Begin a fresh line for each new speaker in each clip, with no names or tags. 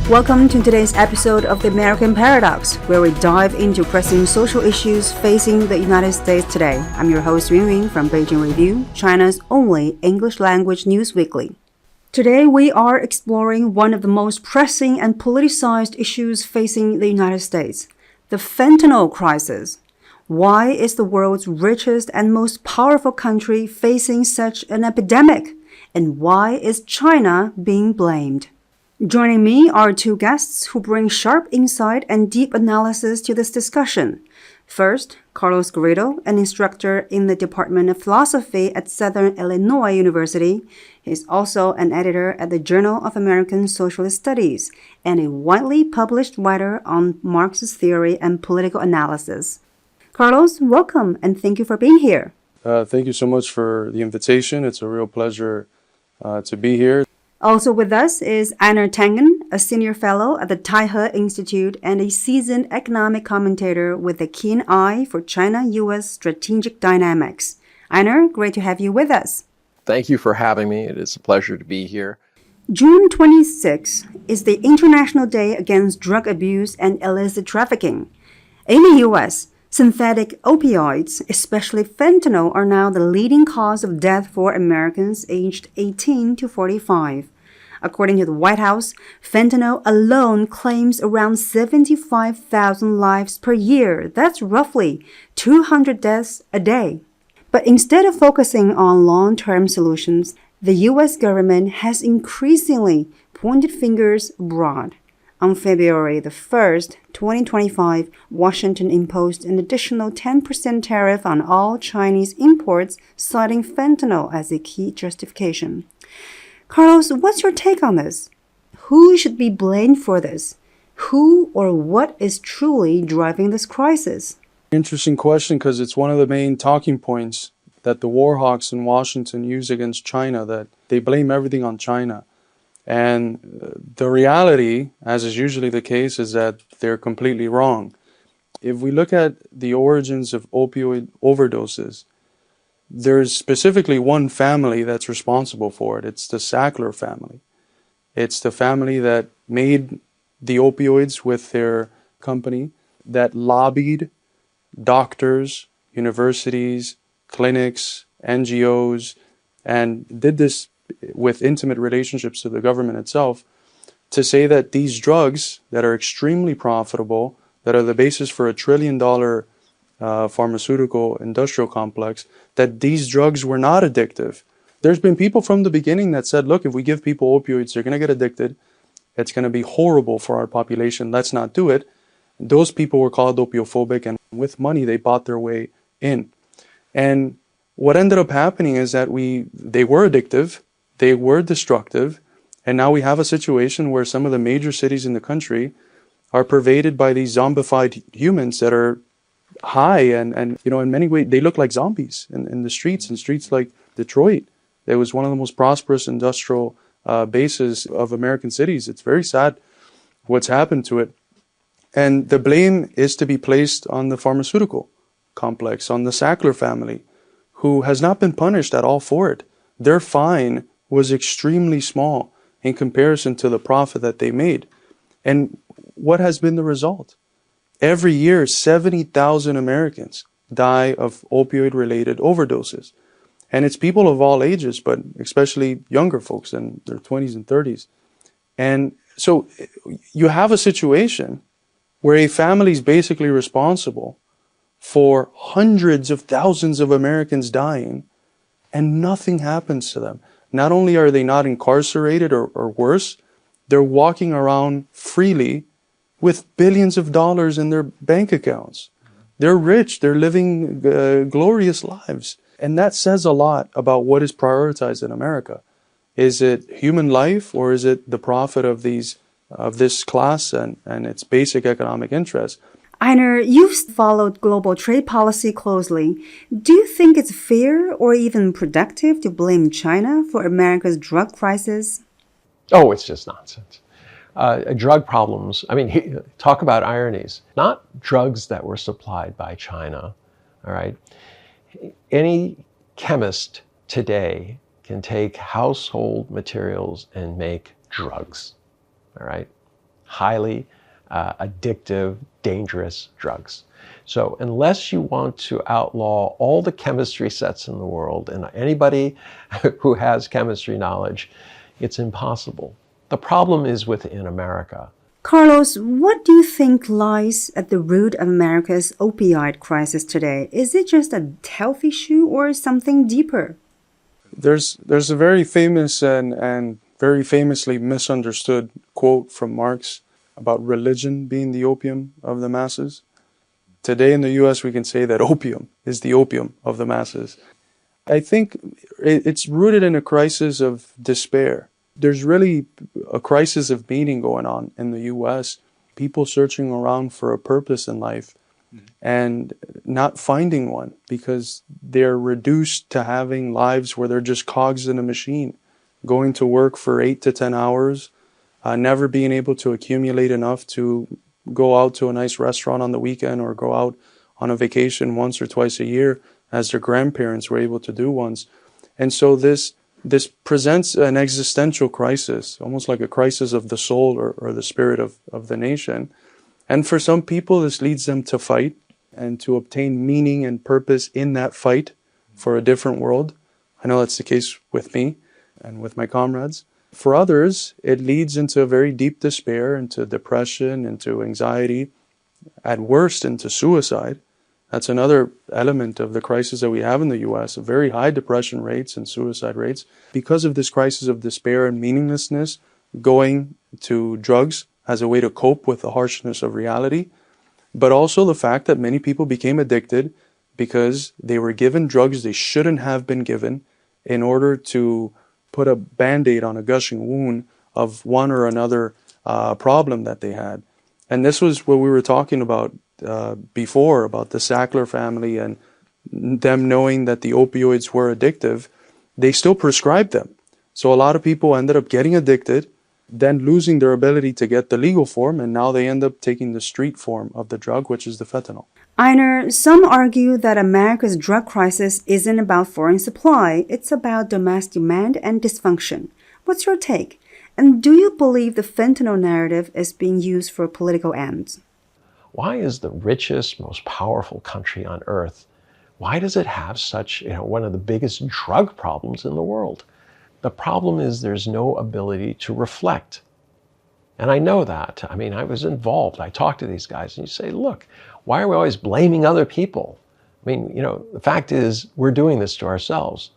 Welcome to today's episode of The American Paradox, where we dive into pressing social issues facing the United States today. I'm your host, Liu Yunyun from Beijing Review, China's only English language news weekly. Today, we are exploring one of the most pressing and politicized issues facing the United States, the fentanyl crisis. Why is the world's richest and most powerful country facing such an epidemic? And why is China being blamed? Joining me are two guests who bring sharp insight and deep analysis to this discussion. First, Carlos Garrido, an instructor in the Department of Philosophy at Southern Illinois University. He's also an editor at the Journal of American Socialist Studies and a widely published writer on Marxist theory and political analysis. Carlos, welcome and thank you for being here.
Thank you so much for the invitation. It's a real pleasure to be here.
Also with us is Einar Tangen, a senior fellow at the Taihe Institute and a seasoned economic commentator with a keen eye for China-U.S. strategic dynamics. Einar, great to have you with us.
Thank you for having me. It is a pleasure to be here.
June 26 is the International Day Against Drug Abuse and Illicit Trafficking. In the U.S., synthetic opioids, especially fentanyl, are now the leading cause of death for Americans aged 18 to 45. According to the White House, fentanyl alone claims around 75,000 lives per year. That's roughly 200 deaths a day. But instead of focusing on long-term solutions, the U.S. government has increasingly pointed fingers abroad. On February the 1st, 2025, Washington imposed an additional 10% tariff on all Chinese imports, citing fentanyl as a key justification. Carlos, what's your take on this? Who should be blamed for this? Who or what is truly driving this crisis?
Interesting question, because it's one of the main talking points that the war hawks in Washington use against China, that they blame everything on China. And the reality, as is usually the case, is that they're completely wrong. If we look at the origins of opioid overdoses, there's specifically one family that's responsible for it. It's the Sackler family. It's the family that made the opioids with their company, that lobbied doctors, universities, clinics, NGOs, and did this with intimate relationships to the government itself, to say that these drugs that are extremely profitable, that are the basis for $1 trillion pharmaceutical industrial complex, that these drugs were not addictive. There's been people from the beginning that said, look, if we give people opioids, they're going to get addicted. It's going to be horrible for our population. Let's not do it. Those people were called opiophobic, and with money, they bought their way in. And what ended up happening is that they were addictive, they were destructive, and now we have a situation where some of the major cities in the country are pervaded by these zombified humans that are high and in many ways they look like zombies in the streets, in streets like Detroit. It was one of the most prosperous industrial bases of American cities. It's very sad what's happened to it. And the blame is to be placed on the pharmaceutical complex, on the Sackler family, who has not been punished at all for it. Their fine was extremely small in comparison to the profit that they made. And what has been the result? Every year, 70,000 Americans die of opioid-related overdoses. And it's people of all ages, but especially younger folks in their 20s and 30s. And so you have a situation where a family is basically responsible for hundreds of thousands of Americans dying, and nothing happens to them. Not only are they not incarcerated or worse, they're walking around freely with billions of dollars in their bank accounts. They're rich, they're living glorious lives. And that says a lot about what is prioritized in America. Is it human life, or is it the profit of this class and its basic economic interests?
Einar, you've followed global trade policy closely. Do you think it's fair or even productive to blame China for America's drug crisis?
Oh, it's just nonsense. Drug problems, talk about ironies. Not drugs that were supplied by China, all right? Any chemist today can take household materials and make drugs, all right? highly addictive, dangerous drugs. So unless you want to outlaw all the chemistry sets in the world, and anybody who has chemistry knowledge, it's impossible. The problem is within America.
Carlos, what do you think lies at the root of America's opioid crisis today? Is it just a health issue or something deeper?
There's a very famous and very famously misunderstood quote from Marx about religion being the opium of the masses. Today in the US, we can say that opium is the opium of the masses. I think it's rooted in a crisis of despair. There's really a crisis of meaning going on in the US. People searching around for a purpose in life and not finding one because they're reduced to having lives where they're just cogs in a machine, going to work for 8 to 10 hours, never being able to accumulate enough to go out to a nice restaurant on the weekend or go out on a vacation once or twice a year as their grandparents were able to do once. And so this presents an existential crisis, almost like a crisis of the soul or the spirit of the nation. And for some people, this leads them to fight and to obtain meaning and purpose in that fight for a different world. I know that's the case with me and with my comrades. For others, it leads into a very deep despair, into depression, into anxiety, at worst into suicide. That's another element of the crisis that we have in the US, very high depression rates and suicide rates. Because of this crisis of despair and meaninglessness, going to drugs as a way to cope with the harshness of reality, but also the fact that many people became addicted because they were given drugs they shouldn't have been given in order to put a Band-Aid on a gushing wound of one or another problem that they had. And this was what we were talking about before, about the Sackler family and them knowing that the opioids were addictive. They still prescribed them. So a lot of people ended up getting addicted, then losing their ability to get the legal form, and now they end up taking the street form of the drug, which is the fentanyl.
Einar, some argue that America's drug crisis isn't about foreign supply, it's about domestic demand and dysfunction. What's your take? And do you believe the fentanyl narrative is being used for political ends?
Why is the richest, most powerful country on earth, why does it have such, one of the biggest drug problems in the world? The problem is there's no ability to reflect. And I know that. I mean, I was involved. I talked to these guys and you say, look, why are we always blaming other people? I mean, the fact is we're doing this to ourselves.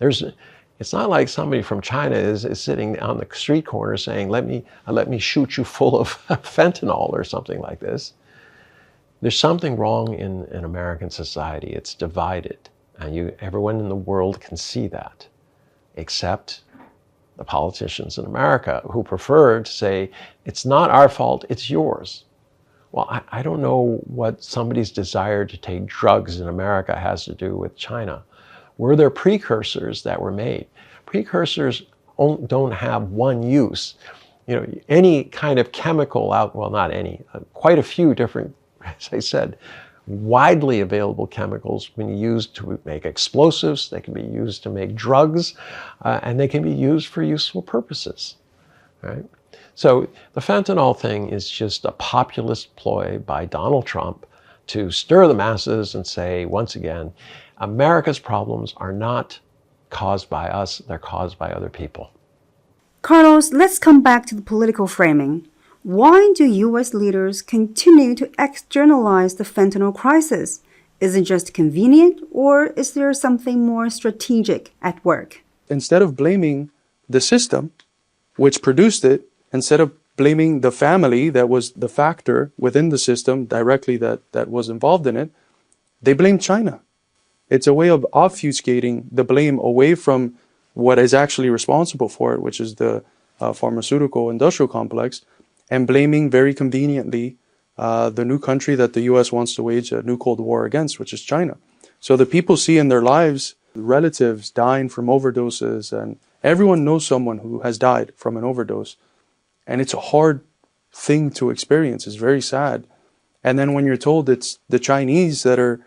It's not like somebody from China is sitting on the street corner saying, let me shoot you full of fentanyl or something like this. There's something wrong in American society. It's divided. And everyone in the world can see that, except the politicians in America who prefer to say, it's not our fault, it's yours. Well, I don't know what somebody's desire to take drugs in America has to do with China. Were there precursors that were made? Precursors don't have one use. Any kind of chemical not any, quite a few different, as I said, widely available chemicals can be used to make explosives, they can be used to make drugs, and they can be used for useful purposes, right? So the fentanyl thing is just a populist ploy by Donald Trump to stir the masses and say, once again, America's problems are not caused by us, they're caused by other people.
Carlos, let's come back to the political framing. Why do U.S. leaders continue to externalize the fentanyl crisis? Is it just convenient, or is there something more strategic at work?
Instead of blaming the system which produced it, instead of blaming the family that was the factor within the system directly that was involved in it, they blame China. It's a way of obfuscating the blame away from what is actually responsible for it, which is the pharmaceutical industrial complex, and blaming very conveniently the new country that the U.S. wants to wage a new Cold War against, which is China. So the people see in their lives relatives dying from overdoses, and everyone knows someone who has died from an overdose. And it's a hard thing to experience. It's very sad. And then when you're told it's the Chinese that are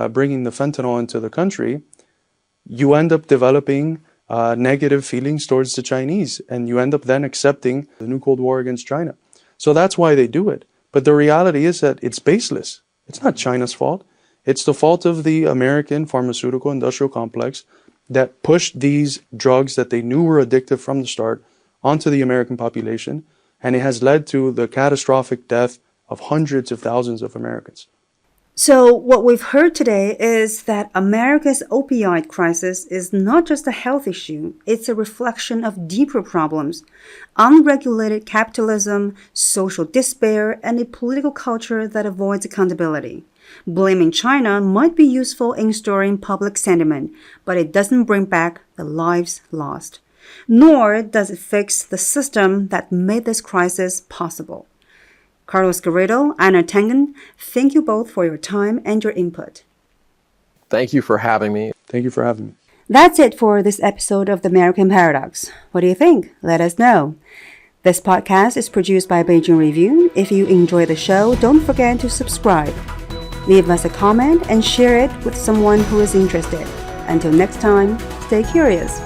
bringing the fentanyl into the country, you end up developing negative feelings towards the Chinese, and you end up then accepting the new Cold War against China. So that's why they do it. But the reality is that it's baseless. It's not China's fault. It's the fault of the American pharmaceutical industrial complex that pushed these drugs that they knew were addictive from the start onto the American population, and it has led to the catastrophic death of hundreds of thousands of Americans.
So what we've heard today is that America's opioid crisis is not just a health issue, it's a reflection of deeper problems: unregulated capitalism, social despair, and a political culture that avoids accountability. Blaming China might be useful in stirring public sentiment, but it doesn't bring back the lives lost. Nor does it fix the system that made this crisis possible. Carlos Garrido, Einar Tangen, thank you both for your time and your input.
Thank you for having me.
Thank you for having me.
That's it for this episode of The American Paradox. What do you think? Let us know. This podcast is produced by Beijing Review. If you enjoy the show, don't forget to subscribe. Leave us a comment and share it with someone who is interested. Until next time, stay curious.